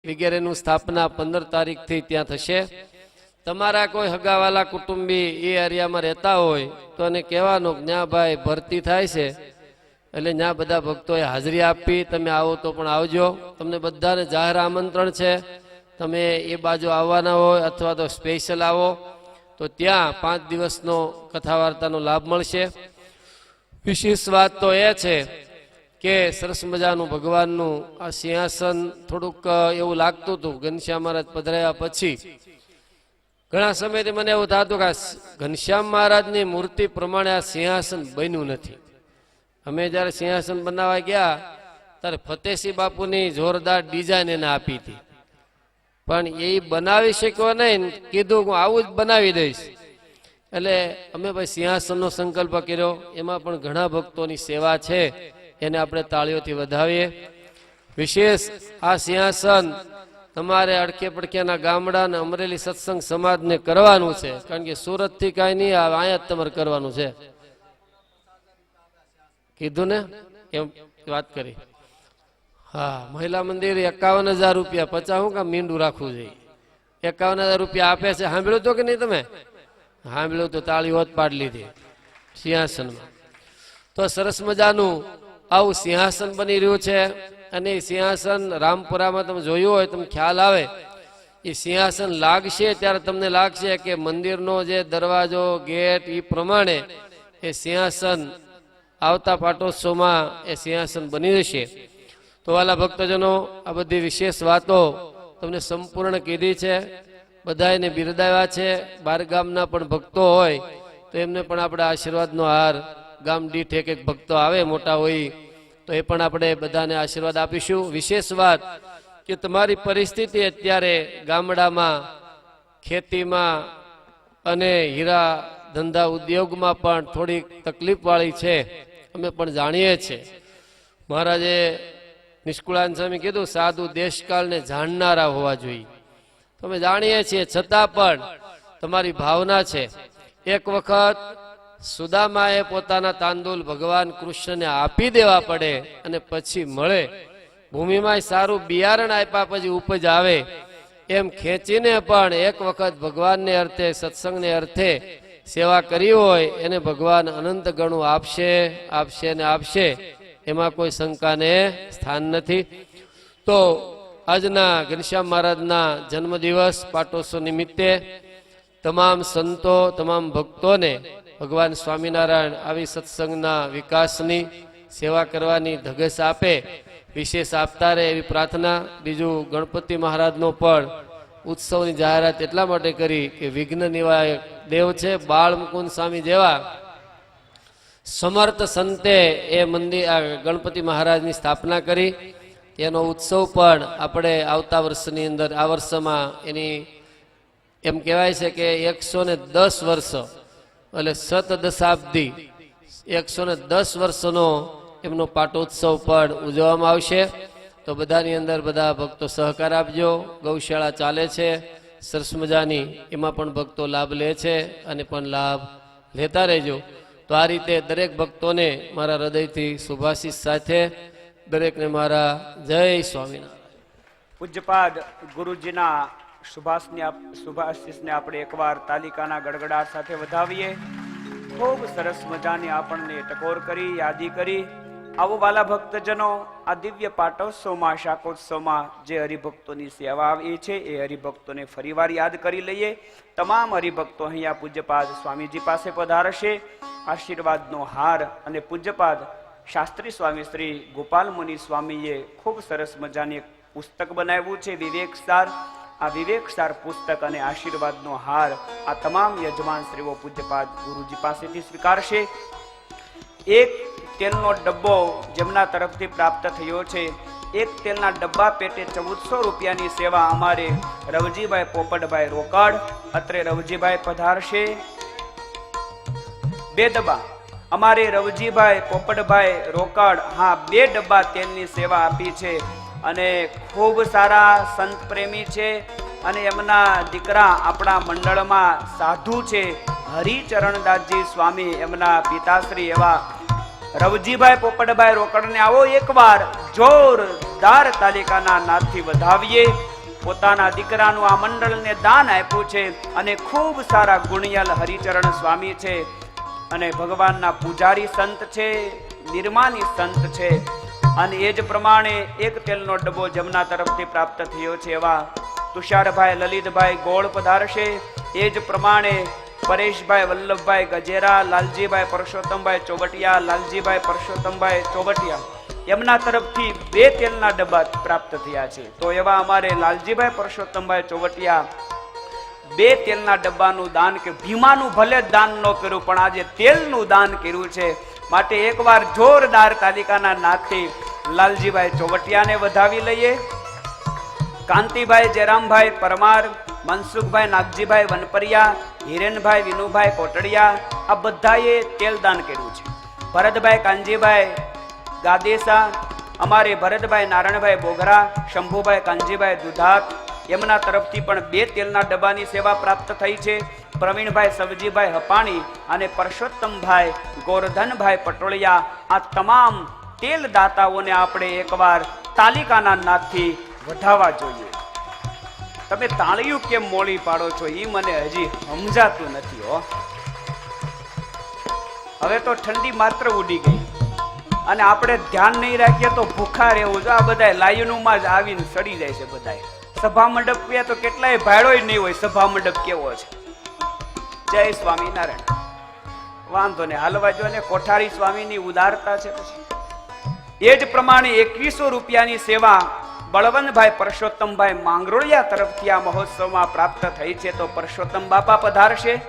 વગેરેનું સ્થાપના 15 તારીખથી ત્યાં થશે। તમારા કોઈ હગાવાલા કુટુંબી એ એરિયામાં રહેતા હોય તો એને કહેવાનું કે ત્યાં ભાઈ ભરતી થાય છે, એટલે ત્યાં બધા ભક્તોએ હાજરી આપી, તમે આવો તો પણ આવજો। તમને બધાને જાહેર આમંત્રણ છે, તમે એ બાજુ આવવાના હોય અથવા તો સ્પેશિયલ આવો તો ત્યાં 5 દિવસનો કથા વાર્તાનો લાભ મળશે। વિશેષ વાત તો એ છે કે સરસ મજાનું ભગવાનનું આ સિંહાસન થોડુંક એવું લાગતું હતું ઘનશ્યામ મહારાજ પધરાયા પછી ઘણા સમયથી મને એવું થતું કે ઘનશ્યામ મહારાજની મૂર્તિ પ્રમાણે આ સિંહાસન બન્યું નથી। અમે જ્યારે સિંહાસન બનાવવા ગયા ત્યારે ફતેહસિંહ બાપુની જોરદાર ડિઝાઇન એને આપી હતી, પણ એ બનાવી શક્યો નહીં, કીધું હું આવું જ બનાવી દઈશ। એટલે અમે ભાઈ સિંહાસનનો સંકલ્પ કર્યો, એમાં પણ ઘણા ભક્તોની સેવા છે, એને આપણે તાળીઓથી વધાવીએ। વિશેષ આ સિંહાસન તમારે અડકે પડકેના ગામડા અને અમરેલી સત્સંગ સમાજને કરવાનું છે, કારણ કે સુરતથી કાંઈ નહીં આવે, અહીંયા જ તમારે કરવાનું છે। કીધું ને એમ વાત કરી। હા, મહિલા મંદિર 51,000 રૂપિયા, 50 હું કામ મીંડું રાખવું જોઈએ, 51,000 રૂપિયા આપે છે। સાંભળ્યું તો કે નહીં તમે? સાંભળ્યું તો તાળી હોત પાડી લીધી સિંહાસનમાં। તો સરસ મજાનું આવું સિંહાસન બની રહ્યું છે, અને એ સિંહાસન રામપુરામાં તમે જોયું હોય તમને ખ્યાલ આવે, એ સિંહાસન લાગશે ત્યારે તમને લાગશે કે મંદિરનો જે દરવાજો ગેટ એ પ્રમાણે એ સિંહાસન આવતા પાટોત્સવમાં એ સિંહાસન બની જશે। તો વાલા ભક્તજનો, આ બધી વિશેષ વાતો તમને સંપૂર્ણ કીધી છે, બધાને બિરદાવ્યા છે। બાર ગામના પણ ભક્તો હોય તો એમને પણ આપણે આશીર્વાદનો હાર, ગામ દીઠ એક ભક્તો આવે મોટા હોય તો એ પણ આપણે બધાને આશીર્વાદ આપીશું। વિશેષ વાત કે તમારી પરિસ્થિતિ અત્યારે ગામડામાં, ખેતીમાં અને હીરા ધંધા ઉદ્યોગમાં પણ થોડીક તકલીફવાળી છે, અમે પણ જાણીએ છીએ। મહારાજે નિષ્કુળાન સ્વામી કીધું સાધુ દેશકાળને જાણનારા હોવા જોઈએ, તો અમે જાણીએ છીએ, છતાં પણ તમારી ભાવના છે। એક વખત સુદામાએ પોતાના તાંદુલ ભગવાન કૃષ્ણને આપી દેવા પડે અને પછી મળે, ભૂમિમાં સારું બિયારણ આપ્યા પછી ઉપજ આવે, એમ ખેંચીને પણ એક વખત ભગવાનને અર્થે, સત્સંગને અર્થે સેવા કરી હોય એને ભગવાન અનંત ગણું આપશે, આપશે ને આપશે, એમાં કોઈ શંકાને સ્થાન નથી। તો આજના ઘનશ્યામ મહારાજના જન્મદિવસ પાટોત્સવ નિમિત્તે તમામ સંતો, તમામ ભક્તોને ભગવાન સ્વામિનારાયણ આવી સત્સંગના વિકાસની સેવા કરવાની ધગસ આપે, વિશેષ આપતા રહે એવી પ્રાર્થના। બીજું, ગણપતિ મહારાજનો પણ ઉત્સવની જાહેરાત એટલા માટે કરી કે વિઘ્ન નિવારક દેવ છે, બાળ મુકુંદ સ્વામી જેવા સમર્થ સંતે એ મંદિર ગણપતિ મહારાજની સ્થાપના કરી, એનો ઉત્સવ પણ આપણે આવતા વર્ષની અંદર, આ વર્ષમાં એની એમ કહેવાય છે કે 110 વર્ષ, એટલે 7 દશાબ્દી 110 વર્ષનો એમનો પાટોત્સવ પણ ઉજવવામાં આવશે। તો બધાની અંદર બધા ભક્તો સહકાર આપજો। ગૌશાળા ચાલે છે સરસ મજાની, એમાં પણ ભક્તો લાભ લે છે અને પણ લાભ લેતા રહેજો। તો આ રીતે દરેક ભક્તોને મારા હૃદયથી શુભાશીષ સાથે દરેકને મારા જય સ્વામિનારાયણ। પૂજ્યપાદ ગુરુજીના શુભાશીષને આપણે એકવાર તાલિકાના ગડગડાટ સાથે વધાવીએ। ખૂબ સરસ મજાની આપણને ટકોર કરી, યાદી કરી। આવો વાલા ભક્તજનો, આ દિવ્ય પાટોત્સવમાં, શાકોત્સવમાં જે હરિભક્તોની સેવા આવી છે એ હરિભક્તોને ફરીવાર યાદ કરી લઈએ। તમામ હરિભક્તો અહીંયા પૂજ્યપાદ સ્વામીજી પાસે પધારશે, આશીર્વાદનો હાર અને પૂજ્યપાદ શાસ્ત્રી સ્વામી શ્રી ગોપાલ મુનિ સ્વામીએ ખૂબ સરસ મજાની એક પુસ્તક બનાવ્યું છે, વિવેકસાર। આ વિવેકસાર પુસ્તક અને આશીર્વાદનો હાર આ તમામ યજમાન શ્રીઓ પૂજ્યપાદ ગુરુજી પાસેથી સ્વીકારશે। એક તેલનો ડબ્બો જેમના તરફથી પ્રાપ્ત થયો છે, એક તેલના ડબ્બા પેટે 1400 રૂપિયાની સેવા અમારે રવજીભાઈ પોપટભાઈ રોકડ, અત્રે રવજીભાઈ પધારશે। 2 ડબ્બા અમારે રવજીભાઈ પોપટભાઈ રોકડ, હા 2 ડબ્બા તેલની સેવા આપી છે, અને ખૂબ સારા સંત પ્રેમી છે, અને એમના દીકરા આપણા મંડળમાં સાધુ છે, હરિચરણદાસજી સ્વામી એમના પિતાશ્રી એવા રવજીભાઈ પોપટભાઈ રોકડને આવો એકવાર જોરદાર તાલિકાના નાદથી વધાવીએ। પોતાના દીકરાનું આ મંડળને દાન આપ્યું છે અને ખૂબ સારા ગુણિયલ હરિચરણ સ્વામી છે અને ભગવાનના પૂજારી સંત છે, નિર્માની સંત છે. અને એ જ પ્રમાણે એક તેલનો ડબ્બો જમના તરફથી પ્રાપ્ત થયો છે એવા તુષારભાઈ લલિતભાઈ ગોળ પધારશે. એ જ પ્રમાણે પરેશભાઈ વલ્લભભાઈ ગજેરા, લાલજીભાઈ પરસોત્તમભાઈ ચોવટિયા, લાલજીભાઈ પરસોત્તમભાઈ ચોવટિયા એમના તરફથી 2 તેલના ડબ્બા પ્રાપ્ત થયા છે. તો એવા અમારે લાલજીભાઈ પરસોત્તમભાઈ ચોવટિયા 2 તેલના ડબ્બાનું દાન કે ભીમાનું ભલે દાન ન કર્યું પણ આજે તેલનું દાન કર્યું છે. માટે એકવાર જોરદાર તાલિકાના નાથથી લાલજીભાઈ ચોવટિયાને વધાવી લઈએ. કાંતિભાઈ જયરામભાઈ પરમાર, મનસુખભાઈ નાગજીભાઈ વનપરિયા, હિરેનભાઈ વિનુભાઈ કોટડિયા આ બધાએ તેલ દાન કર્યું છે. ભરતભાઈ કાંજીભાઈ ગાદેસા, અમારે ભરતભાઈ નારાયણભાઈ બોગરા, શંભુભાઈ કાંજીભાઈ દુધાત એમના તરફથી પણ 2 તેલના ડબ્બાની સેવા પ્રાપ્ત થઈ છે. પ્રવીણભાઈ સવજીભાઈ હપાણી અને પરસોત્તમભાઈ ગોરધનભાઈ પટોળિયા આ તમામ તેલ દાતાઓને આપણે એકવાર તાલિકાના નાથથી વધાવવા જોઈએ. તમે તાળીઓ કેમ મોડી પાડો છો એ મને હજી સમજાતું નથી હો. હવે તો ઠંડી માત્ર ઉડી ગઈ અને આપણે ધ્યાન નહીં રાખીએ તો ભૂખા રહેવું જો. આ બધા લાઈનોમાં જ આવીને સડી જાય છે. બધા સભા મંડપ તો કેટલાય ભાડોય નહીં હોય. સભા મંડપ કેવો છે. જય સ્વામિનારાયણ. વાંધો ને હાલવા જો ને કોઠારી સ્વામીની ઉદારતા છે. પછી એ જ પ્રમાણે 2100 રૂપિયાની સેવા બળવંતભાઈ પરસોત્તમભાઈ માંગરોળિયા તરફથી આ મહોત્સવમાં પ્રાપ્ત થઈ છે. તો પરસોત્તમ બાપા પધારશે.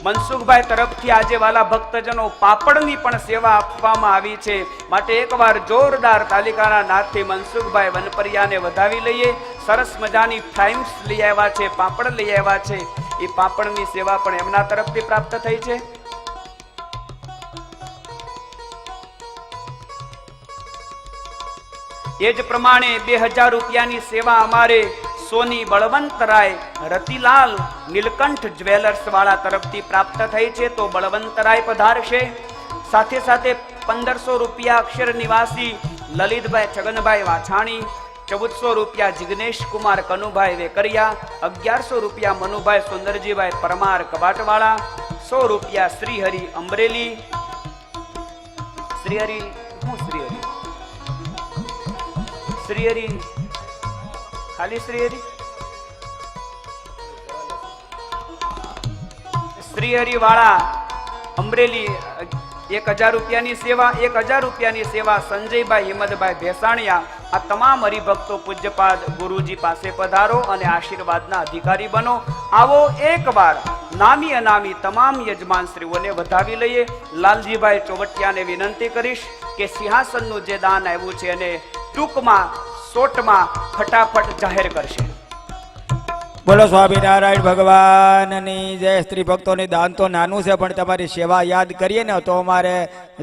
મનસુખભાઈ તરફથી આજે વાલા ભક્તજનો પાપડની પણ સેવા આપવામાં આવી છે. માટે એકવાર જોરદાર તાલિકાના નાથથી મનસુખભાઈ વનપરિયાને વધાવી લઈએ. સરસ મજાની ફ્લાઇમ્સ લઈ આવ્યા છે, પાપડ લઈ આવ્યા છે. એ પાપડની સેવા પણ એમના તરફથી પ્રાપ્ત થઈ છે. એ જ પ્રમાણે 2000 રૂપિયાની સેવા અમારે સોની બળવંતરાય રતિલાલ નીલકંઠ જ્વેલર્સ વાળા તરફથી પ્રાપ્ત થઈ છે. તો બળવંતરાય પધારશે. સાથે સાથે 1500 રૂપિયા અક્ષર નિવાસી લલિતભાઈ છગનભાઈ વાછાણી, 1400 રૂપિયા જિગ્નેશ કુમાર કનુભાઈ વેકરિયા, 1100 રૂપિયા મનુભાઈ સુંદરજીભાઈ પરમાર કબાટવાળા, 100 રૂપિયા શ્રીહરિ અમરેલી. શ્રીહરિ હું શ્રીહરિ શ્રીહરિ ખાલી શ્રીહરિ શ્રીહરિ વાળા અમરેલી 1000 રૂપિયાની સેવા. 1000 રૂપિયાની સેવા સંજયભાઈ હિંમતભાઈ ભેસાણિયા. આ તમામ હરિભક્તો પૂજ્યપાદ ગુરુજી પાસે પધારો અને આશીર્વાદના અધિકારી બનો. આવો એકવાર નામી અનામી તમામ યજમાનશ્રીઓને વધાવી લઈએ. લાલજીભાઈ ચોવટિયાને વિનંતી કરીશ કે સિંહાસનનું જે દાન આવ્યું છે એને ટૂંકમાં શોર્ટમાં ફટાફટ જાહેર કરશે. બોલો સ્વામિનારાયણ ભગવાનની જય. સ્ત્રી ભક્તોની દાન તો નાનું છે પણ તમારી સેવા યાદ કરીએ ને તો અમારે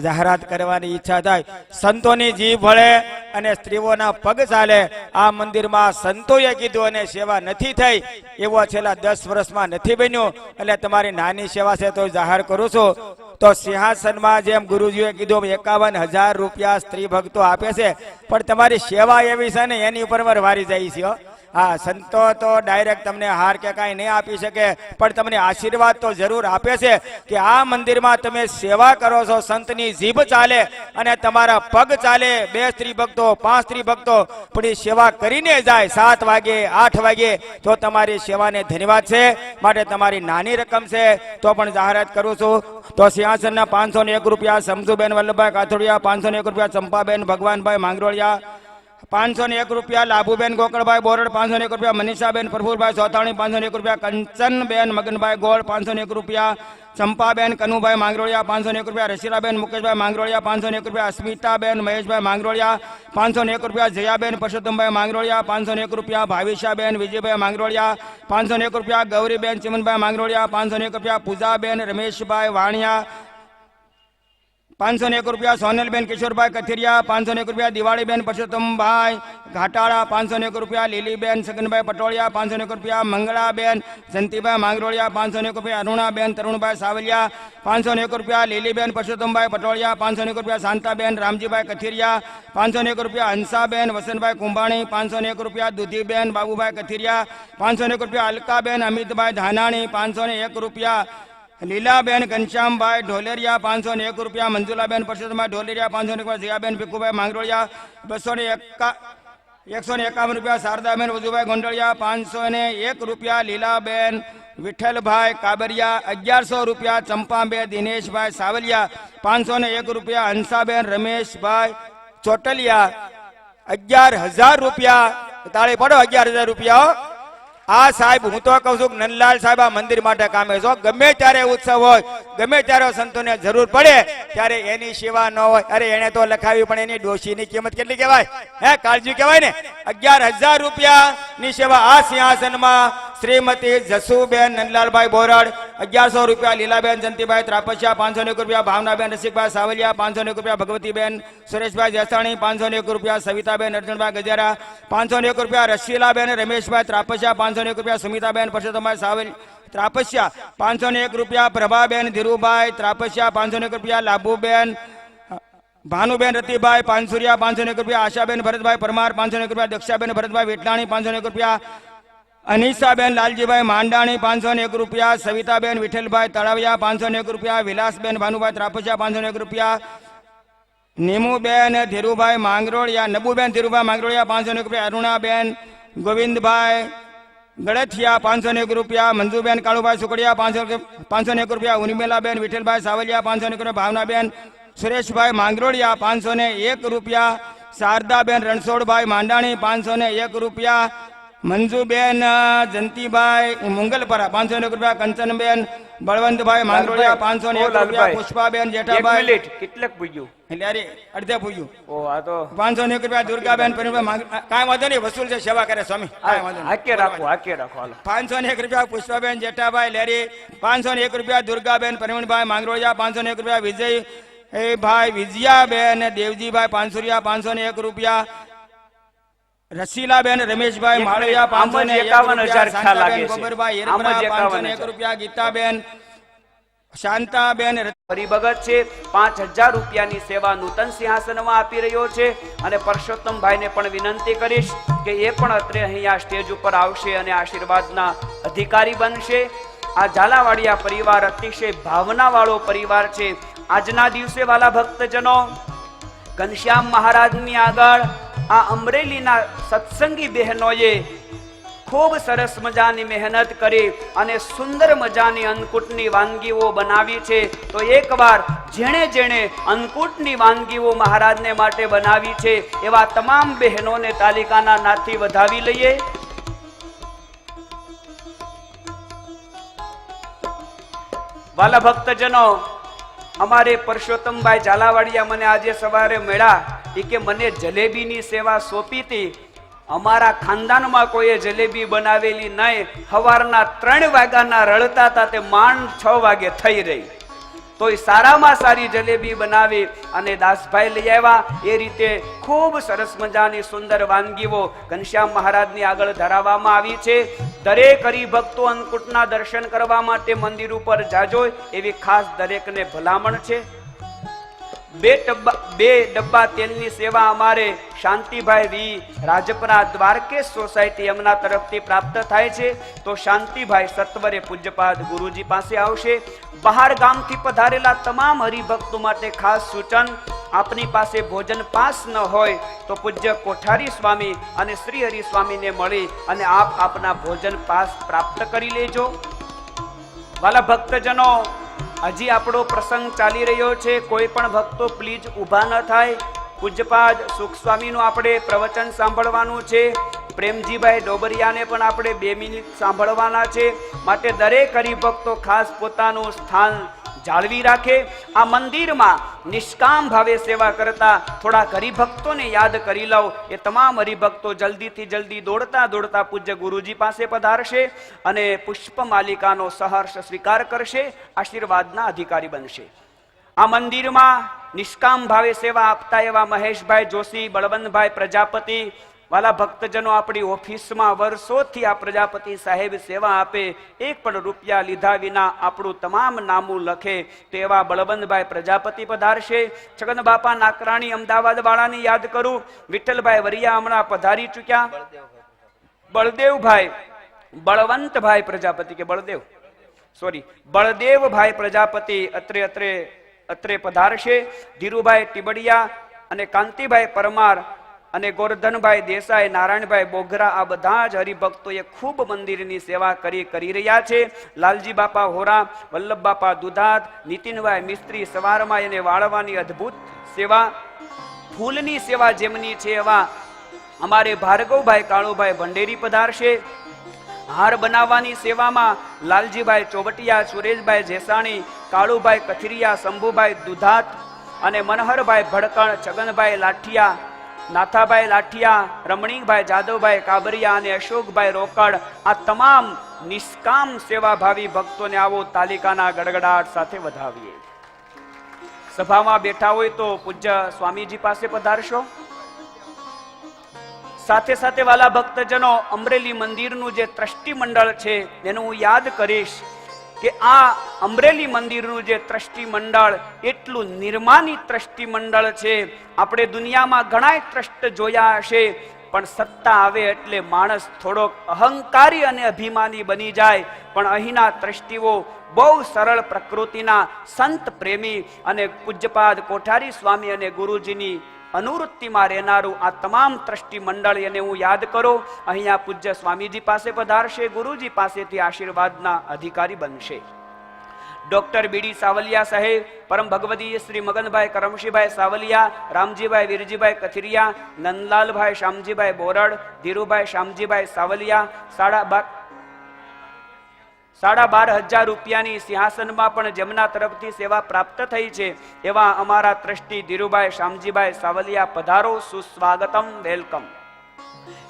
જાહેરાત કરવાની ઈચ્છા થાય. સંતોની જીભ વળે અને સ્ત્રીઓના પગ ચાલે. આ મંદિરમાં સંતોએ કીધું અને સેવા નથી થઈ એવો છેલ્લા 10 વર્ષમાં નથી બન્યું. એટલે તમારી નાની સેવા છે તો જાહેર કરું છું. તો સિંહાસનમાં જેમ ગુરુજીએ કીધું 51,000 રૂપિયા સ્ત્રી ભક્તો આપે છે પણ તમારી સેવા એવી છે ને એની ઉપર વારી જાય છે. હા, સંતો તો ડાયરેક્ટ તમને હાર કે કાંઈ નહીં આપી શકે પણ તમને આશીર્વાદ તો જરૂર આપે છે કે આ મંદિરમાં તમે સેવા કરો છો. સંતની જીભ ચાલે અને તમારા પગ ચાલે. 2 સ્ત્રી ભક્તો 5 સ્ત્રી ભક્તો પણ એ સેવા કરીને જાય 7 વાગે 8 વાગે તો તમારી સેવાને ધન્યવાદ છે. માટે તમારી નાની રકમ છે તો પણ જાહેરાત કરું છું. તો સિંહાસનના 501 રૂપિયા સમજુબેન વલ્લભભાઈ કાથોડિયા, 501 રૂપિયા ચંપાબેન ભગવાનભાઈ માંગરોળિયા, 501 રૂપિયા લાભુબેન ગોકળભાઈ બોરડ, 501 રૂપિયા મનીષાબેન પ્રફુલભાઈ સોથાણી, 501 રૂપિયા કંચનબેન મગનભાઈ ગોળ, 501 રૂપિયા ચંપાબેન કનુભાઈ માંગરોળિયા, 501 રૂપિયા રશીરાબેન મુકેશભાઈ માંગરોળિયા, 501 રૂપિયા અસ્મિતાબેન મહેશભાઈ માંગરોળિયા, 501 રૂપિયા જયાબેન પરસોત્તમભાઈ માંગરોળિયા, 501 રૂપિયા ભાવિશાબેન વિજયભાઈ માંગરોળિયા, 501 રૂપિયા ગૌરીબેન ચિમનભાઈ માંગરોળિયા, 501 રૂપિયા પૂજાબેન રમેશભાઈ વાણિયા, 501 રૂપિયા સોનલબેન કિશોરભાઈ કથિરિયા, 501 રૂપિયા દિવાળીબેન પરસોત્તમભાઈ ઘાટાળા, 501 રૂપિયા લીલીબેન સગનભાઈ પટોળિયા, 501 રૂપિયા મંગળાબેન જંતીભાઈ માંગરોળિયા, 501 રૂપિયા અરુણાબેન તરુણભાઈ સાવલિયા, 501 રૂપિયા લીલીબેન પરસોત્તમભાઈ પટોળિયા, 501 રૂપિયા શાંતાબેન રામજીભાઈ કથિરિયા, 501 રૂપિયા હંસાબેન વસંતભાઈ કુંભાણી, 501 રૂપિયા દુધીબેન બાબુભાઈ કથિરિયા, 501 રૂપિયા અલકાબેન અમિતભાઈ ધાનાણી, 501 રૂપિયા લીલાબેન ઘનશ્યામભાઈ ઢોલેરિયા, 501 રૂપિયા મંજુલાબેન પરસોત્તમભાઈ ઢોલેરિયા, 501 રૂપિયા જીયાબેન ભીખુભાઈ માંગરોળિયા, 151 રૂપિયા શારદાબેન વજુભાઈ ગોંડલિયા, 501 રૂપિયા લીલાબેન વિઠ્ઠલભાઈ કાબરિયા, 1100 રૂપિયા ચંપાબેન દિનેશભાઈ સાવલિયા, 501 રૂપિયા હંસાબેન રમેશભાઈ ચોટલિયા, 11,000 રૂપિયા તાળી પડો 11,000 રૂપિયા. આ સાહેબ હું તો કહું છું કે નંદલાલ સાહેબ આ મંદિર માટે કામે છો. ગમે ત્યારે ઉત્સવ હોય, ગમે ત્યારે સંતોને જરૂર પડે ત્યારે એની સેવા ન હોય. અરે એને તો લખાવી પણ એની ડોશીની કિંમત કેટલી કહેવાય? હે કાળજી કહેવાય ને. 11,000 રૂપિયા ની સેવા આ સિંહાસનમાં શ્રીમતી જસુબેન નંદલાલભાઈ બોરડ, 1100 રૂપિયા લીલાબેન જંતીભાઈ ત્રાપસિયા, 501 રૂપિયા ભાવનાબેન રસિકભાઈ સાવલિયા, 501 રૂપિયા ભગવતીબેન સુરેશભાઈ જસાણી, 501 રૂપિયા સવિતાબેન અર્જુનભાઈ ગજેરા, 501 રૂપિયા રસીલાબેન રમેશભાઈ ત્રાપસિયા, 501 રૂપિયા સુમિતાબેન પરસોત્તમભાઈ સાવલ ત્રાપસિયા, 501 રૂપિયા પ્રભાબેન ધીરુભાઈ ત્રાપસિયા, 501 રૂપિયા લાભુબેન ભાનુબેન રતિભાઈ પાનસુરિયા, 501 રૂપિયા આશાબેન ભરતભાઈ પરમાર, 501 રૂપિયા દક્ષાબેન ભરતભાઈ વેટલાણી, 501 રૂપિયા અનિશાબેન લાલજીભાઈ માંડાણી, 501 રૂપિયા સવિતાબેન વિઠ્ઠલભાઈ તળાવિયા, 501 રૂપિયા વિલાસબેન ભાનુભાઈ ત્રાપસિયા, 501 રૂપિયા નીમુબેન ધીરુભાઈ માંગરોળિયા, નબુબેન ધીરુભાઈ માંગરોળિયા, 501 રૂપિયા અરુણાબેન ગોવિંદભાઈ ગળથિયા, 501 રૂપિયા મંજુબેન કાળુભાઈ સુકડિયા, 501 રૂપિયા ઉર્મિલાબેન વિઠ્ઠલભાઈ સાવલિયા, 501 રૂપિયા ભાવનાબેન સુરેશભાઈ માંગરોળિયા, 501 રૂપિયા શારદાબેન રણછોડભાઈ માંડાણી, 501 રૂપિયા મંજુબેન જંતીભાઈ મુંગલપરા, 501 રૂપિયા કંચનબેન બળવંતભાઈ માંગરોળિયા, 501 રૂપિયા પુષ્પાબેન જેઠાભાઈ કેટલાક પૂજ્યું એટલે અરે અડધે પૂજ્યું. ઓ આ તો 501 રૂપિયા દુર્ગાબેન પરિણભાઈ કાંઈ વાંધો નહીં, વસૂલ છે, સેવા કરે સ્વામી, કાંઈ વાંધો નહીં. હાકે રાખો હાલો. 501 રૂપિયા પુષ્પાબેન જેઠાભાઈ લેરી, 501 રૂપિયા દુર્ગાબેન પરિણભાઈ માંગરોળિયા, 501 રૂપિયા વિજય ભાઈ વિજયાબેન દેવજીભાઈ પાનસુરિયા, 501 રૂપિયા રસીલાબેન રમેશભાઈ માળિયા, 551 ગોબરભાઈ હેરપરા, 501 રૂપિયા ગીતાબેન શાંતાબેન હરિભગત છે. 5,000 રૂપિયાની સેવા નૂતન સિંહાસનમાં આપી રહ્યો છે. અને પરસોત્તમભાઈને પણ વિનંતી કરીશ કે એ પણ અત્રે અહીંયા સ્ટેજ ઉપર આવશે અને આશીર્વાદના અધિકારી બનશે. આ ઝાલાવાડિયા પરિવાર અતિશય ભાવનાવાળો પરિવાર છે. આજના દિવસે વાલા ભક્તજનો ઘનશ્યામ મહારાજની આગળ આ અમરેલીના સત્સંગી બહેનોએ ખૂબ સરસ મજાની મહેનત કરી અને સુંદર મજાની અન્નકૂટની વાનગીઓ બનાવી છે. તો એકવાર જેણે અન્નકૂટની વાનગીઓ મહારાજને માટે બનાવી છે એવા તમામ બહેનોને તાલિકાના નાથથી વધાવી લઈએ. વાલા ભક્તજનો, અમારે પરસોત્તમભાઈ ઝાલાવાડિયા મને આજે સવારે મળ્યા. એ કે મને જલેબીની સેવા સોંપી હતી. અમારા ખાનદાનમાં કોઈએ જલેબી બનાવેલી નહીં. સવારના 3 વાગ્યાના રડતા હતા તે માંડ 6 વાગે થઈ રહી. તો એ સારામાં સારી જલેબી બનાવી અને દાસભાઈ લઈ આવ્યા. એ રીતે ખૂબ સરસ મજાની સુંદર વાનગીઓ ઘનશ્યામ મહારાજની આગળ ધરાવવામાં આવી છે. દરેક હરિભક્તો અન્નકૂટના દર્શન કરવા માટે મંદિર ઉપર જાજો એવી ખાસ દરેકને ભલામણ છે. 2 ડબ્બા તેલની સેવા અમારે શાંતિભાઈ વી રાજપરા દ્વારકેશ સોસાયટી એમના તરફથી પ્રાપ્ત થાય છે. તો શાંતિભાઈ સત્વરે પૂજ્યપાદ ગુરુજી પાસે આવશે. બહાર ગામથી પધારેલા તમામ હરિભક્તો માટે ખાસ સૂચન, આપની પાસે ભોજન પાસ ન હોય તો પૂજ્ય કોઠારી સ્વામી અને શ્રી હરિ સ્વામીને મળી અને આપ આપના ભોજન પાસ પ્રાપ્ત કરી લેજો. વાલા ભક્તજનો, હજી આપણો પ્રસંગ ચાલી રહ્યો છે. કોઈ પણ ભક્તો પ્લીઝ ઊભા ન થાય. પૂજ્યપાદ સુખ સ્વામીનું આપણે પ્રવચન સાંભળવાનું છે. પ્રેમજીભાઈ ડોબરિયાને પણ આપણે 2 મિનિટ સાંભળવાના છે. માટે દરેક હરિભક્તો ખાસ પોતાનું સ્થાન જાળવી રાખે. આ મંદિરમાં નિષ્કામ ભાવે સેવા કરતા થોડા હરિભક્તોને યાદ કરી લઉં. એ તમામ હરિભક્તો જલ્દીથી જલ્દી દોડતા પૂજ્ય ગુરુજી પાસે પધારશે અને પુષ્પ માલિકાનો સહર્ષ સ્વીકાર કરશે, આશીર્વાદના અધિકારી બનશે. આ મંદિરમાં નિષ્કામ ભાવે સેવા આપતા એવા મહેશભાઈ જોશી, બળવંતભાઈ પ્રજાપતિ, વાલા ભક્તજનો આપણી ઓફિસમાં વર્ષોથી આ પ્રજાપતિ સાહેબ સેવા આપે, એક પણ રૂપિયા લીધા વિના આપણું તમામ નામું લખે તેવા બળવંતભાઈ પ્રજાપતિ પધારશે. છગન બાપા નાકરાણી અમદાવાદ વાળાની યાદ કરું. વિઠ્ઠલભાઈ વરિયા હમણાં પધારી ચૂક્યા. બળદેવભાઈ, બળવંતભાઈ પ્રજાપતિ કે બળદેવ, સોરી, બળદેવભાઈ પ્રજાપતિ અત્રે પધારશે. ધીરુભાઈ ટીબડિયા અને કાંતિભાઈ પરમાર અને ગોરધનભાઈ દેસાઈ, નારાયણભાઈ બોગરા, આ બધા જ હરિભક્તોએ ખૂબ મંદિરની સેવા કરી રહ્યા છે. લાલજી બાપા હોરા, વલ્લભ બાપા દુધાત, નીતિનભાઈ મિસ્ત્રી સવારમાં એને વાળવાની અદ્ભુત સેવા, ફૂલની સેવા જેમની છે એવા અમારે ભાર્ગવભાઈ કાળુભાઈ ભંડેરી પધારશે. હાર બનાવવાની સેવામાં લાલજીભાઈ ચોવટિયા, સુરેશભાઈ જેસાણી, કાળુભાઈ કથિરિયા, શંભુભાઈ દુધાત અને મનહરભાઈ ભડકણ, છગનભાઈ લાઠિયા, નાથાભાઈ લાઠિયા, રમણીકભાઈ જાદવભાઈ કાબરિયા અને અશોકભાઈ રોકડ, આ તમામ નિષ્કામ સેવાભાવી ભક્તોને આવો તાલિકાના ગડગડાટ સાથે વધાવીએ. સભામાં બેઠા હોય તો પૂજ્ય સ્વામીજી પાસે પધારશો. સાથે સાથે વાલા ભક્તજનો, અમરેલી મંદિરનું જે ટ્રસ્ટી મંડળ છે એનું હું યાદ કરીશ કે આ અમરેલી મંદિરનું જે ટ્રસ્ટી મંડળ એટલું નિર્માની ટ્રસ્ટી મંડળ છે. આપણે દુનિયામાં ઘણા ટ્રસ્ટ જોયા હશે, પણ સત્તા આવે એટલે માણસ થોડોક અહંકારી અને અભિમાની બની જાય. પણ અહીંના ટ્રસ્ટીઓ બહુ સરળ પ્રકૃતિના, સંત પ્રેમી અને પૂજ્યપાદ કોઠારી સ્વામી અને ગુરુજીની અનુવૃત્તિમાં રહેનારું આ તમામ ટ્રસ્ટી મંડળ એને હું યાદ કરો. અહીંયા પૂજ્ય સ્વામીજી પાસે પધારશે, ગુરુજી પાસેથી આશીર્વાદના અધિકારી બનશે. ડોક્ટર બીડી સાવલિયા સાહેબ, પરમ ભગવદીય શ્રી મગનભાઈ કરમશીભાઈ સાવલિયા, રામજીભાઈ વીરજીભાઈ કથિરિયા, નંદલાલભાઈ શામજીભાઈ બોરડ, ધીરુભાઈ શામજીભાઈ સાવલિયા, 12,500 રૂપિયાની સિંહાસનમાં પણ જેમના તરફથી સેવા પ્રાપ્ત થઈ છે એવા અમારા ટ્રસ્ટી ધીરુભાઈ શામજીભાઈ સાવલિયા પધારો, સુસ્વાગતમ, વેલકમ.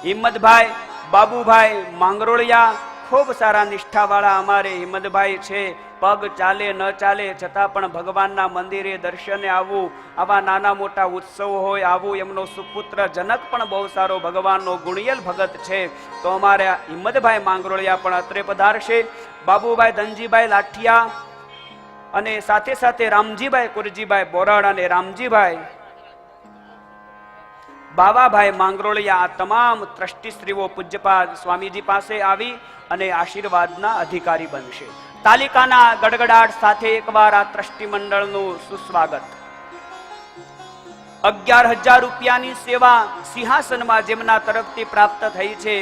હિંમતભાઈ બાબુભાઈ માંગરોળિયા, ખૂબ સારા નિષ્ઠાવાળા અમારે હિંમતભાઈ છે. પગ ચાલે ન ચાલે છતાં પણ ભગવાનના મંદિરે દર્શને આવવું, આવા નાના મોટા ઉત્સવ હોય આવું. એમનો સુપુત્ર જનક પણ બહુ સારો ભગવાનનો ગુણિયલ ભગત છે, તો અમારે હિંમતભાઈ માંગરોળિયા પણ અત્રે પધારશે. બાબુભાઈ ધનજીભાઈ લાઠિયા અને સાથે સાથે રામજીભાઈ કુરજીભાઈ બોરડ અને રામજીભાઈ બાવાભાઈ માંગરોળિયા, આ તમામ ટ્રસ્ટીશ્રીઓ પૂજ્યપાદ સ્વામીજી પાસે આવી અને આશીર્વાદના અધિકારી બનશે. તાલિકાના ગડગડાટ સાથે એકવાર આ ટ્રસ્ટી મંડળનું સુસ્વાગત. 11,000 રૂપિયાની સેવા સિંહાસનમાં જેમના તરફથી પ્રાપ્ત થઈ છે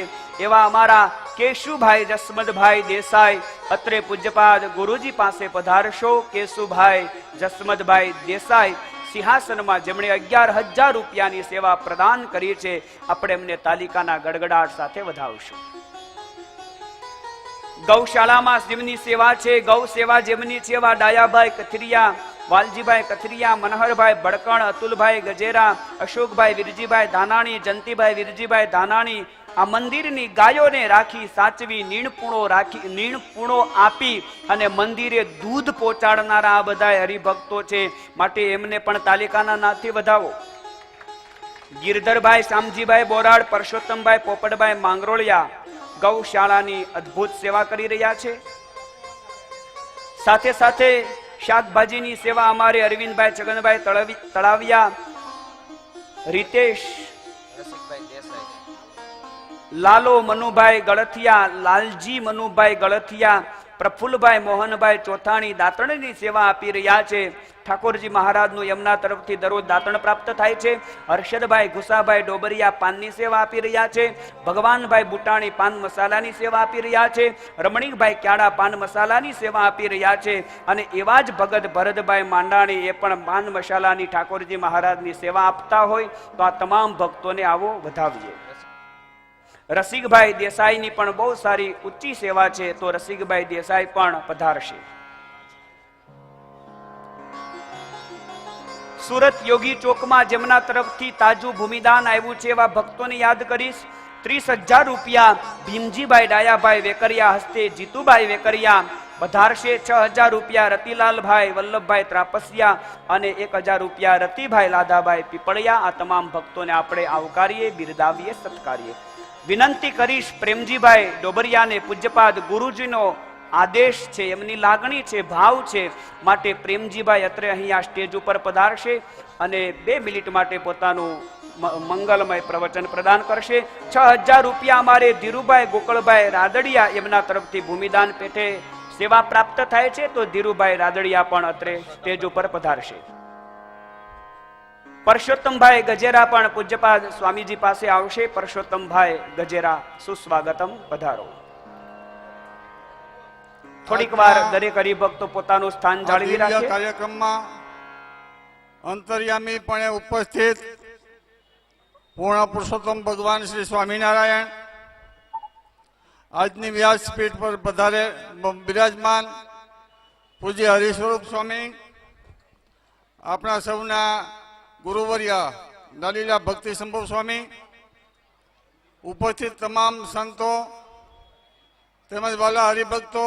એવા અમારા કેશુભાઈ જસમતભાઈ દેસાઈ અત્રે પૂજ્યપાદ ગુરુજી પાસે પધારશો. કેશુભાઈ જસમતભાઈ દેસાઈ સિંહાસનમાં જેમણે 11,000 રૂપિયાની સેવા પ્રદાન કરી છે, આપણે એમને તાલિકાના ગડગડાટ સાથે વધાવશું. ગૌશાળામાં જેમની સેવા છે, ગૌ સેવા જેમની છે એવા ડાયાભાઈ કથિરિયા, વાલજીભાઈ કથિરિયા, મનહરભાઈ ભડકણ, અતુલભાઈ ગજેરા, અશોકભાઈ વીરજીભાઈ ધાનાણી, જંતીભાઈ વીરજીભાઈ ધાનાણી, આ મંદિરની ગાયોને રાખી સાચવી, નીણપૂણો આપી અને મંદિરે દૂધ પહોંચાડનારા આ બધા હરિભક્તો છે, માટે એમને પણ તાલિકાના નાથી વધાવો. ગિરધરભાઈ શામજીભાઈ બોરાડ, પરસોત્તમભાઈ પોપટભાઈ માંગરોળિયા ગૌશાળાની અદ્ભુત સેવા કરી રહ્યા છે. સાથે સાથે શાકભાજીની સેવા અમારે અરવિંદભાઈ છગનભાઈ તળાવિયા, રીતેશ લાલો મનુભાઈ ગળથિયા, લાલજી મનુભાઈ ગળથિયા, પ્રફુલ્લભાઈ મોહનભાઈ ચોથાણી દાંતણની સેવા આપી રહ્યા છે. ઠાકોરજી મહારાજનું એમના તરફથી દરરોજ દાંતણ પ્રાપ્ત થાય છે. હર્ષદભાઈ ઘુસાભાઈ ડોબરિયા પાનની સેવા આપી રહ્યા છે. ભગવાનભાઈ બુટાણી પાન મસાલાની સેવા આપી રહ્યા છે. રમણીકભાઈ ક્યાડા પાન મસાલાની સેવા આપી રહ્યા છે. અને એવા જ ભગત ભરતભાઈ માંડાણી એ પણ પાન મસાલાની ઠાકોરજી મહારાજની સેવા આપતા હોય, તો આ તમામ ભક્તોને આવો વધાવીએ. રસિકભાઈ દેસાઈની પણ બહુ સારી ઊંચી સેવા છે, તો રસિકભાઈ દેસાઈ પણ પધારશે. સુરત યોગી ચોકમાં જેમના તરફથી તાજું ભૂમિદાન આવ્યું છે એવા ભક્તોને યાદ કરીશ. 30,000 રૂપિયા ભીમજીભાઈ ડાયાભાઈ વેકરિયા હસ્તે, જીતુભાઈ વેકરિયા વધારશે 6000 રૂપિયા રતિલાલભાઈ વલ્લભભાઈ ત્રાપસિયા અને 1000 રૂપિયા રતિભાઈ લાધાભાઈ પીપળિયા. આ તમામ ભક્તોને આપણે આવકારીએ, બિરદાવીએ, સત્કારીએ. વિનંતી કરીશ પ્રેમજીભાઈ ડોબરિયાને, પૂજ્યપાદ ગુરુજીનો આદેશ છે, એમની લાગણી છે, ભાવ છે, માટે પ્રેમજીભાઈ અત્રે અહીંયા સ્ટેજ ઉપર પધારશે અને 2 મિનિટ માટે પોતાનું મંગલમય પ્રવચન પ્રદાન કરશે. 6000 રૂપિયા અમારે ધીરુભાઈ ગોકળભાઈ રાદડિયા એમના તરફથી ભૂમિદાન પેટે સેવા પ્રાપ્ત થાય છે, તો ધીરુભાઈ રાદડિયા પણ અત્રે સ્ટેજ ઉપર પધારશે. પરસોત્તમભાઈ ગજેરા પણ પૂજ્યપાદ સ્વામીજી પાસે આવશે. પરસોત્તમભાઈ ગજેરા, સુસ્વાગતમ, પધારો. થોડીક વાર દરેક હરિભક્તો પોતાનું સ્થાન જાળવી રાખે. કાર્યક્રમમાં અંતર્યામી પણ ઉપસ્થિત પૂર્ણ પુરુષોત્તમ ભગવાન શ્રી સ્વામિનારાયણ આજની વ્યાસપીઠ પર પધારે બિરાજમાન પૂજ્ય હરિસ્વરૂપ સ્વામી, આપણા સૌના ગુરુવર્યા લાલીલા ભક્તિ સંભવ સ્વામી, ઉપસ્થિત તમામ સંતો તેમજ વાલા હરિભક્તો,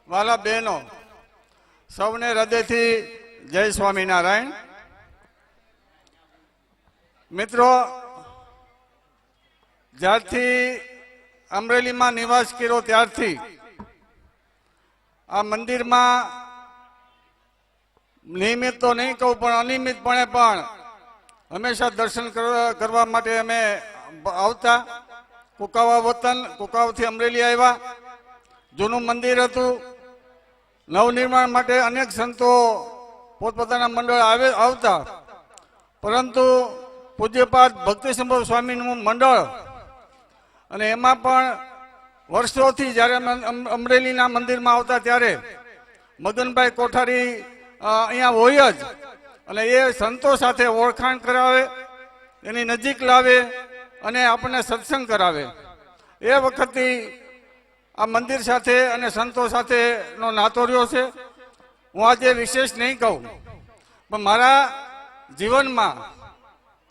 વાલા બહેનો, સૌને હૃદયથી જય સ્વામિનારાયણ. મિત્રો, જ્યારથી અમરેલીમાં નિવાસ કર્યો ત્યારથી આ મંદિરમાં નિયમિત તો નહીં કહું પણ અનિયમિતપણે પણ હંમેશા દર્શન કરવા માટે અમે આવતા. કુકાવા વતન, કુકાવાથી અમરેલી આવ્યા. જૂનું મંદિર હતું, નવનિર્માણ માટે અનેક સંતો પોતપોતાના મંડળ આવતા, પરંતુ પૂજ્યપાદ ભક્તિ સંભવ સ્વામીનું મંડળ અને એમાં પણ વર્ષોથી જ્યારે અમે અમરેલીના મંદિરમાં આવતા ત્યારે મદનભાઈ કોઠારી અહીંયા હોય જ, અને એ સંતો સાથે ઓળખાણ કરાવે, એની નજીક લાવે અને આપણને સત્સંગ કરાવે. એ વખતથી આ મંદિર સાથે અને સંતો સાથેનો નાતો રહ્યો છે. હું આજે વિશેષ નહીં કહું, પણ મારા જીવનમાં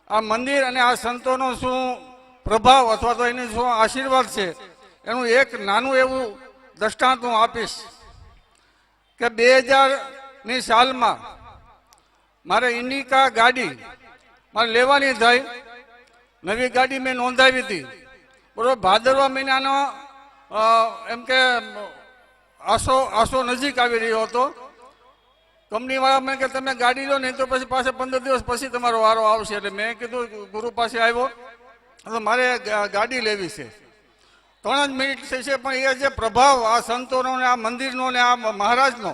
આ મંદિર અને આ સંતોનો શું પ્રભાવ અથવા તો એની શું આશીર્વાદ છે એનું એક નાનું એવું દ્રષ્ટાંત હું આપીશ કે 2000ની સાલમાં મારે ઇન્ડિકા ગાડી મારે લેવાની થઈ. નવી ગાડી મેં નોંધાવી હતી, બરોબર. ભાદરવા મહિનાનો એમ કે આસો નજીક આવી રહ્યો હતો. કંપનીવાળા મેં કે તમે ગાડી લો, નહીં તો પછી પાસે 15 દિવસ પછી તમારો વારો આવશે. એટલે મેં કીધું ગુરુ પાસે આવ્યો તો મારે ગાડી લેવી છે. 3 જ મિનિટ થઈ છે, પણ એ જે પ્રભાવ આ સંતોનો ને આ મંદિરનો ને આ મહારાજનો,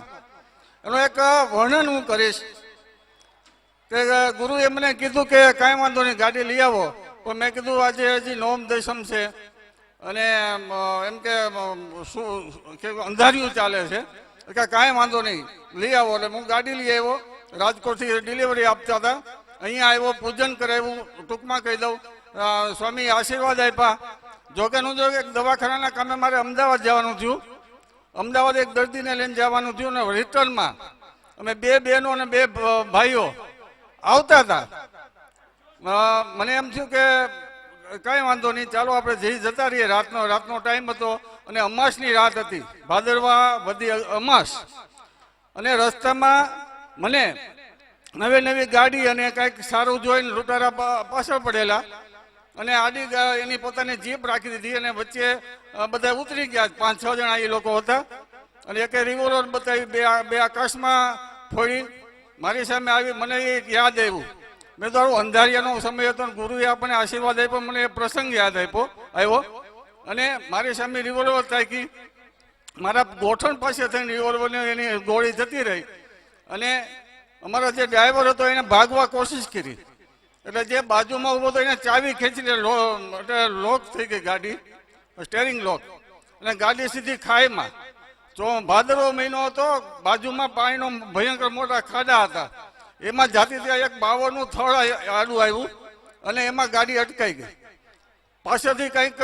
એનો એક વર્ણન હું કરીશ. કે ગુરુએ મને કીધું કે કાંઈ વાંધો નહીં, ગાડી લઈ આવો. પણ મેં કીધું આજે હજી નોમ દશમ છે અને એમ કે શું કે અંધારિયું ચાલે છે, કે કાંઈ વાંધો નહીં, લઈ આવો. એટલે હું ગાડી લઈ આવ્યો. રાજકોટથી ડિલિવરી આપતા હતા, અહીંયા આવ્યો, પૂજન કરાવ્યું. ટૂંકમાં કહી દઉં, સ્વામી આશીર્વાદ આપ્યા. જોકે નું જો એક દવાખાનાના કામે મારે અમદાવાદ જવાનું થયું. અમદાવાદ એક દર્દીને લઈને જવાનું થયું ને રિટર્નમાં અમે 2 બહેનો અને 2 ભાઈઓ આવતા હતા. મને એમ થયું કે કાંઈ વાંધો નહીં, ચાલો આપણે જઈ જતા રહીએ. રાતનો ટાઈમ હતો અને અમાસની રાત હતી, ભાદરવા વધી અમાસ. અને રસ્તામાં મને નવી ગાડી અને કંઈક સારું જોઈને લૂંટારા પાછળ પડેલા અને આડી એની પોતાની જીપ રાખી દીધી અને વચ્ચે બધા ઉતરી ગયા. 5-6 જણા એ લોકો હતા અને એક રિવોલ્વર બતાવી, બે આકાશમાં ફોડી મારી સામે આવી. મને એ યાદ આવ્યું. મેં તો અંધારિયાનો સમય હતો, ગુરુએ આપણને આશીર્વાદ આપ્યો, મને એ પ્રસંગ યાદ આવ્યો અને મારી સામે રિવોલ્વર તાકી. મારા ગોઠણ પાસે થઈને રિવોલ્વરની એની ગોળી જતી રહી અને અમારો જે ડ્રાઈવર હતો એને ભાગવા કોશિશ કરી. એટલે જે બાજુમાં ઊભો હતો એને ચાવી ખેંચીને લોક થઈ ગઈ ગાડી, સ્ટેરિંગ લોક, અને ગાડી સીધી ખાઈમાં. ભાદરવો મહિનો હતો, બાજુમાં પાણીનો ભયંકર મોટા ખાડા હતા. એમાં જાતી ત્યાં એક બાવળનું થળ આડું આવ્યું અને એમાં ગાડી અટકાઈ ગઈ. પાછળથી કંઈક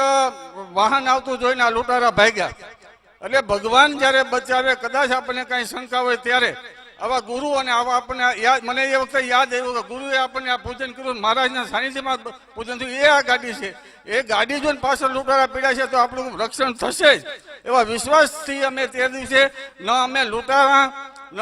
વાહન આવતું જોઈને આ લૂંટારા ભાગ્યા. એટલે ભગવાન જ્યારે બચાવે, કદાચ આપણને કાંઈ શંકા હોય ત્યારે આવા ગુરુ અને આવા આપણને યાદ, મને એ વખતે યાદ આવ્યું કે ગુરુએ આપણને આ પૂજન કર્યું, મહારાજના સાનિધ્યમાં પૂજન થયું, એ આ ગાડી છે. એ ગાડી જોઈને પાછળ લૂંટારા પીડ્યા છે તો આપણું રક્ષણ થશે જ એવા વિશ્વાસથી અમે તે દિવસે ન અમે લૂંટારા ન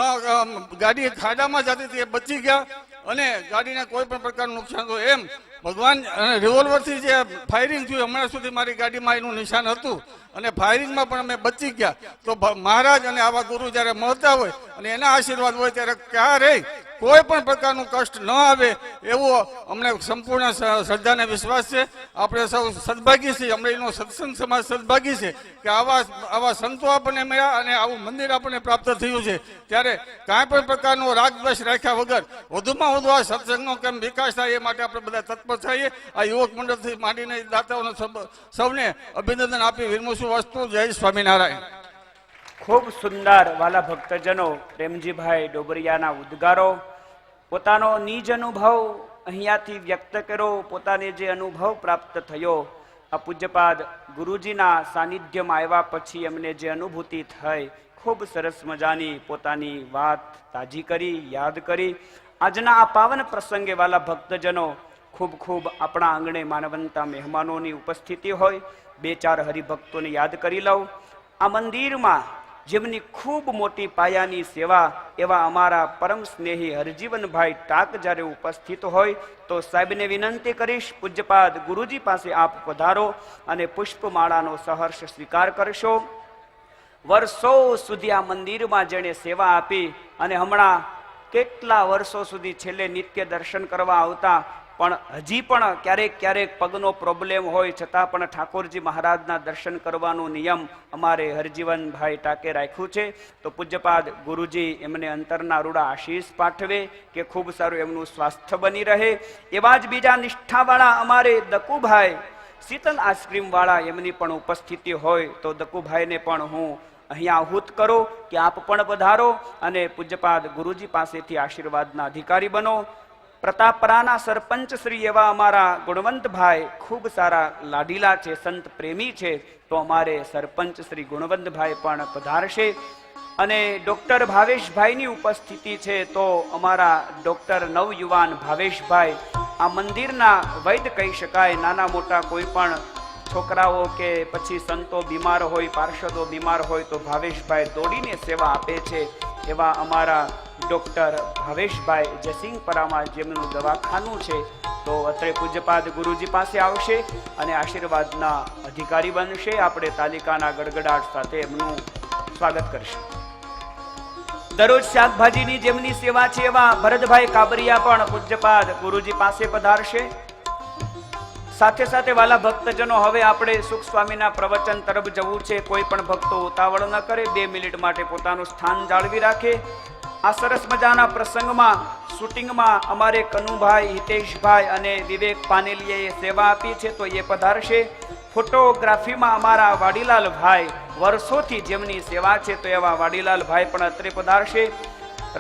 ગાડી ખાડામાં જતી હતી એ બચી ગયા અને ગાડીને કોઈ પણ પ્રકારનું નુકસાન થયું. એમ ભગવાન અને રિવોલ્વરથી જે ફાયરિંગ થયું હમણાં સુધી મારી ગાડીમાં એનું નિશાન હતું અને ફાયરિંગમાં પણ અમે બચી ગયા. તો મહારાજ અને આવા ગુરુ જ્યારે મળતા હોય અને એના આશીર્વાદ હોય ત્યારે ક્યારેય કોઈ પણ પ્રકારનું કષ્ટ ન આવે એવો અમને સંપૂર્ણ શ્રદ્ધાને વિશ્વાસ છે. આપણે સૌ સદભાગી છીએ, અમરેલીનો સત્સંગ સમાજ સદભાગી છે કે આવા સંતો આપણને મળ્યા અને આવું મંદિર આપણને પ્રાપ્ત થયું છે. ત્યારે કાંઈ પણ પ્રકારનો રાગ દ્વેષ રાખ્યા વગર વધુમાં વધુ આ સત્સંગનો કેમ વિકાસ થાય એ માટે આપણે બધા તત્પર થઈએ. આ યુવક મંડળથી માંડીને દાતાઓને સૌને અભિનંદન આપી વિરમું વસ્તુ. જય સ્વામિનારાયણ. ખૂબ સુંદર વાલા ભક્તજનો પ્રેમજીભાઈ ડોબરિયાના ઉદ્ગારો, પોતાનો નિજ અનુભવ અહીંયાથી વ્યક્ત કર્યો, પોતાને જે અનુભવ પ્રાપ્ત થયો આ પૂજ્યપાદ ગુરુજીના સાનિધ્યમાં આવ્યા પછી એમને જે અનુભૂતિ થઈ, ખૂબ સરસ મજાની પોતાની વાત તાજી કરી, યાદ કરી. આજના આ પાવન પ્રસંગે વાલા ભક્તજનો ખૂબ ખૂબ આપણા આંગણે માનવંતા મહેમાનોની ઉપસ્થિતિ હોય. બે ચાર હરિભક્તોને યાદ કરી લઉં. આ મંદિરમાં જેમની ખૂબ મોટી પાયાની સેવા એવા અમારા પરમ સ્નેહી હરજીવનભાઈ ટાક જ્યારે ઉપસ્થિત હોય તો સાહેબને વિનંતી કરીશ, પૂજ્યપાદ ગુરુજી પાસે આપ પધારો અને પુષ્પમાળાનો સહર્ષ સ્વીકાર કરશો. વર્ષો સુધી આ મંદિરમાં જેણે સેવા આપી અને હમણાં કેટલા વર્ષો સુધી છેલ્લે નિત્ય દર્શન કરવા આવતા, પણ હજી પણ ક્યારેક ક્યારેક પગનો પ્રોબ્લેમ હોય છતાં પણ ઠાકોરજી મહારાજના દર્શન કરવાનો નિયમ અમારે હરજીવનભાઈ ટાકે રાખ્યું છે. તો પૂજ્યપાદ ગુરુજી એમને અંતરના રૂડા આશીષ પાઠવે કે ખૂબ સારું એમનું સ્વાસ્થ્ય બની રહે. એવા જ બીજા નિષ્ઠાવાળા અમારે દકુભાઈ શીતલ આઈસ્ક્રીમ વાળા, એમની પણ ઉપસ્થિતિ હોય તો દકુભાઈને પણ હું અહીંયા આહુત કરો કે આપ પણ પધારો અને પૂજ્યપાદ ગુરુજી પાસેથી આશીર્વાદના અધિકારી બનો. પ્રતાપરાના સરપંચ શ્રી એવા અમારા ગુણવંતભાઈ ખૂબ સારા લાડીલા છે, સંત પ્રેમી છે, તો અમારે સરપંચ શ્રી ગુણવંતભાઈ પણ પધારશે. અને ડોક્ટર ભાવેશભાઈની ઉપસ્થિતિ છે તો અમારા ડોક્ટર નવયુવાન ભાવેશભાઈ આ મંદિરના વૈદ કહી શકાય. નાના મોટા કોઈ પણ છોકરાઓ કે પછી સંતો બીમાર હોય, પાર્ષદો બીમાર હોય તો ભાવેશભાઈ દોડીને સેવા આપે છે. એવા અમારા ડોક્ટર ભાવેશભાઈ જયસિંહપરામાં જેમનું દવાખાનું છે તો અત્રે પૂજ્યપાદ ગુરુજી પાસે આવશે અને આશીર્વાદના અધિકારી બનશે. આપણે તાલિકાના ગડગડાટ સાથે એમનું સ્વાગત કરશું. દરરોજ શાકભાજીની જેમની સેવા છે એવા ભરતભાઈ કાબરિયા પણ પૂજ્યપાદ ગુરુજી પાસે પધારશે. સાથે સાથે વાલા ભક્તજનો હવે આપણે સુખ સ્વામીના પ્રવચન તરફ જવું છે. કોઈ પણ ભક્તો ઉતાવળ ન કરે, 2 મિનિટ માટે પોતાનું સ્થાન જાળવી રાખે. આ સરસ મજાના પ્રસંગમાં શૂટિંગમાં અમારે કનુભાઈ, હિતેશભાઈ અને વિવેક પાનેલીએ સેવા આપી છે તો એ પધારશે. ફોટોગ્રાફીમાં અમારા વાડીલાલ ભાઈ વર્ષોથી જેમની સેવા છે તો એવા વાડીલાલ ભાઈ પણ અત્રે પધારશે.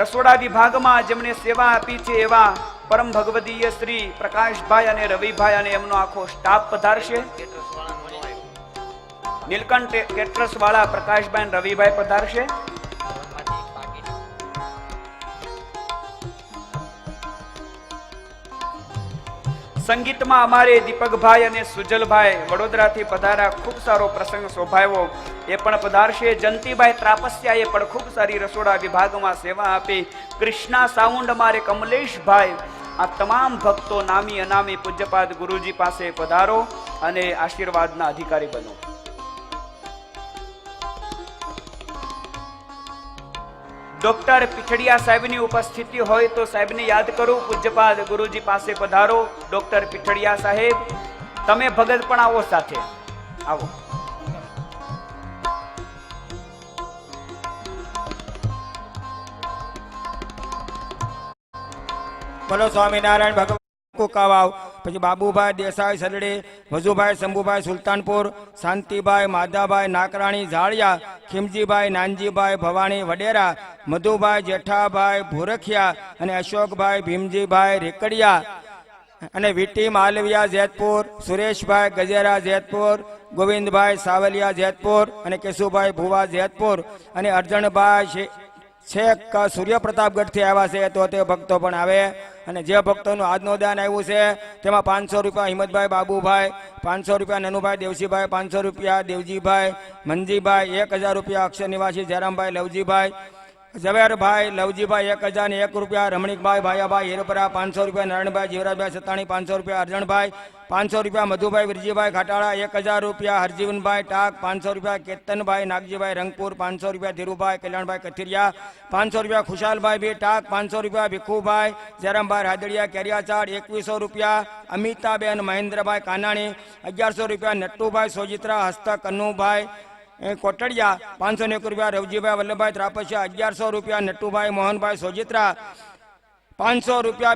રસોડા વિભાગમાં જેમણે સેવા આપી છે એવા પરમ ભગવદીય શ્રી પ્રકાશભાઈ અને રવિભાઈ અને એમનો આખો સ્ટાફ પધારશે. નીલકંઠ કેટરસ વાળા પ્રકાશભાઈ અને રવિભાઈ પધારશે. સંગીતમાં અમારે દીપકભાઈ અને સુજલભાઈ વડોદરાથી પધાર્યા, ખૂબ સારો પ્રસંગ શોભાયો, એ પણ પધારશે. જંતીભાઈ ત્રાપસ્યાએ પણ ખૂબ સારી રસોડા વિભાગમાં સેવા આપી. કૃષ્ણા સાઉન્ડ અમારે કમલેશભાઈ, આ તમામ ભક્તો નામી અનામી પૂજ્યપાદ ગુરુજી પાસે પધારો અને આશીર્વાદના અધિકારી બનો. ડોક્ટર પીઠડિયા સાહેબની ઉપસ્થિતિ હોય તો સાહેબને યાદ કરું. પૂજ્યપાદ ગુરુજી પાસે પધારો. ડોક્ટર પીઠડિયા સાહેબ, તમે ભગત પણ આવો, સાથે આવો. બોલો સ્વામિનારાયણ ભગવાન કુકાવાવ. પછી બાબુભાઈ દેસાઈ સરડે, વજુભાઈ શંભુભાઈ સુલતાનપુર, શાંતિભાઈ માધાભાઈ નાકરાણી ઝાળિયા, ખીમજીભાઈ નાનજીભાઈ ભવાણી વડેરા, મધુભાઈ જેઠાભાઈ ભૂરખિયા અને અશોકભાઈ ભીમજીભાઈ રેકડિયા અને વીટી માલવિયા જેતપુર, સુરેશભાઈ ગજેરા જેતપુર, ગોવિંદભાઈ સાવલિયા જેતપુર અને કેશુભાઈ ભુવા જેતપુર અને અર્જણભાઈ છેક સૂર્યપ્રતાપગઢથી આવ્યા છે તો તે ભક્તો પણ આવે. અને જે ભક્તોનું આજનું દાન આવ્યું છે તેમાં 500 રૂપિયા હિંમતભાઈ બાબુભાઈ, 500 રૂપિયા નનુભાઈ દેવસીભાઈ, 500 રૂપિયા દેવજીભાઈ મંજીભાઈ, 1000 રૂપિયા અક્ષર નિવાસી જયરામભાઈ લવજીભાઈ, ઝવેરભાઈ લવજીભાઈ 1001 રૂપિયા, રમણીકભાઈ ભાયાભાઈ હિરપરા 500 રૂપિયા, નારાયણભાઈ જીવરાજભાઈ સત્તાણી 500 રૂપિયા, અર્જણભાઈ 500 રૂપિયા, મધુભાઈ વિરજીભાઈ ખાટાળા 1000 રૂપિયા, હરજીવનભાઈ ટાક 500 રૂપિયા, કેતનભાઈ નાગજીભાઈ રંગપુર 500 રૂપિયા, ધીરુભાઈ કલ્યાણભાઈ કથિરિયા 500 રૂપિયા, ખુશાલભાઈ બી ટાક 500 રૂપિયા, ભીખુભાઈ જયરામભાઈ રાદડિયા કેરિયાચાડ 2100 રૂપિયા, અમિતાબેન મહેન્દ્રભાઈ કાનાણી 1100 રૂપિયા, નટ્ટુભાઈ સોજિત્રા હસ્તક કન્નુભાઈ કોટડિયા 501 રૂપિયા, રવજીભાઈ વલ્લભભાઈ ત્રાપસિયા 1100 રૂપિયા, નટ્ટુભાઈ મોહનભાઈ સોજિત્રા 500 રૂપિયા,